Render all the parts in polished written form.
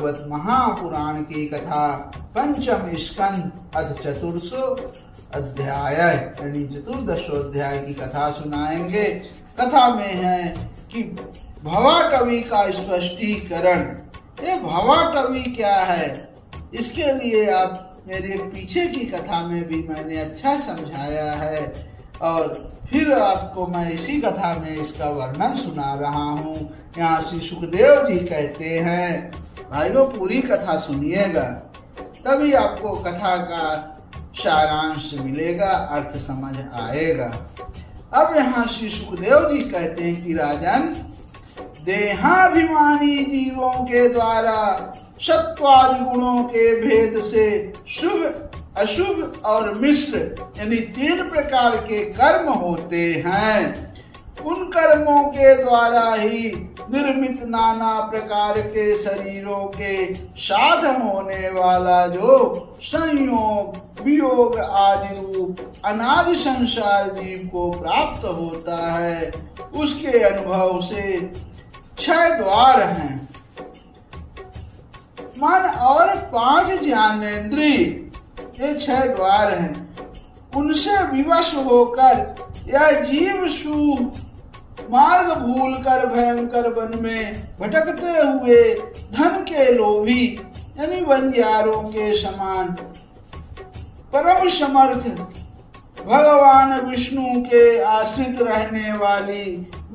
महापुराण की कथा पंचम स्कंद अथ चतुर्सो अध्याय यानी चतुर्दशो अध्याय की कथा सुनाएंगे। कथा में है कि भवाटवी का स्पष्टीकरण। ये भवाटवी क्या है, इसके लिए आप मेरे पीछे की कथा में भी मैंने अच्छा समझाया है और फिर आपको मैं इसी कथा में इसका वर्णन सुना रहा हूँ। यहाँ श्री सुखदेव जी कहते हैं, भाइयों पूरी कथा सुनिएगा तभी आपको कथा का सारांश मिलेगा, अर्थ समझ आएगा। अब यहाँ श्री सुखदेव जी कहते हैं कि राजन, देहाभिमानी जीवों के द्वारा सत्वादि गुणों के भेद से शुभ अशुभ और मिश्र यानी तीन प्रकार के कर्म होते हैं। उन कर्मों के द्वारा ही निर्मित नाना प्रकार के शरीरों के साधन होने वाला जो संयोग वियोग आदि रूप अनादि संसार जीव को प्राप्त होता है, उसके अनुभव से 6 द्वार हैं। मन और 5 ज्ञानेंद्रिय, ये 6 द्वार हैं। उनसे विवश होकर यह जीव मार्ग भूल कर भयंकर वन में भटकते हुए धन के लोभी यानी बंजारों के समान परम समर्थ भगवान विष्णु के आश्रित रहने वाली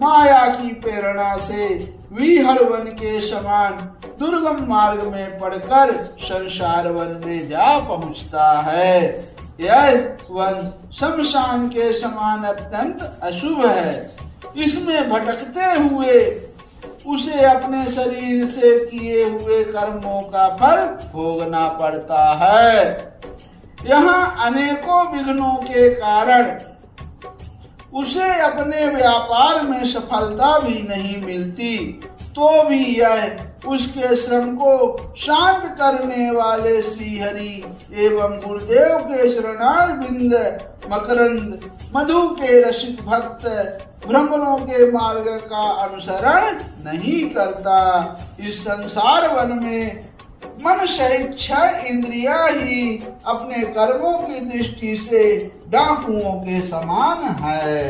माया की प्रेरणा से विहड़ वन के समान दुर्गम मार्ग में पड़कर संसार वन में जा पहुंचता है। यह वन शमशान के समान अत्यंत अशुभ है। इसमें भटकते हुए उसे अपने शरीर से किए हुए कर्मों का फल भोगना पड़ता है। यहाँ अनेकों विघ्नों के कारण उसे अपने व्यापार में सफलता भी नहीं मिलती, तो भी यह उसके श्रम को शांत करने वाले श्री हरि एवं गुरुदेव के शरणारविंद मकरंद मधु के रसिक भक्त ब्राह्मणों के मार्ग का अनुसरण नहीं करता। इस संसार वन में मन सहित 6 इंद्रियां ही अपने कर्मों की दृष्टि से डाकुओं के समान है।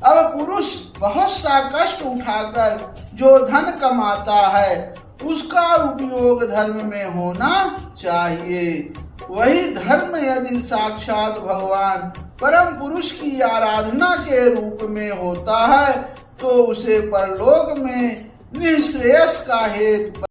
अब पुरुष बहुत सा कष्ट उठाकर जो धन कमाता है, उसका उपयोग धर्म में होना चाहिए। वही धर्म यदि साक्षात भगवान परम पुरुष की आराधना के रूप में होता है, तो उसे परलोक में निःश्रेयस का हेतु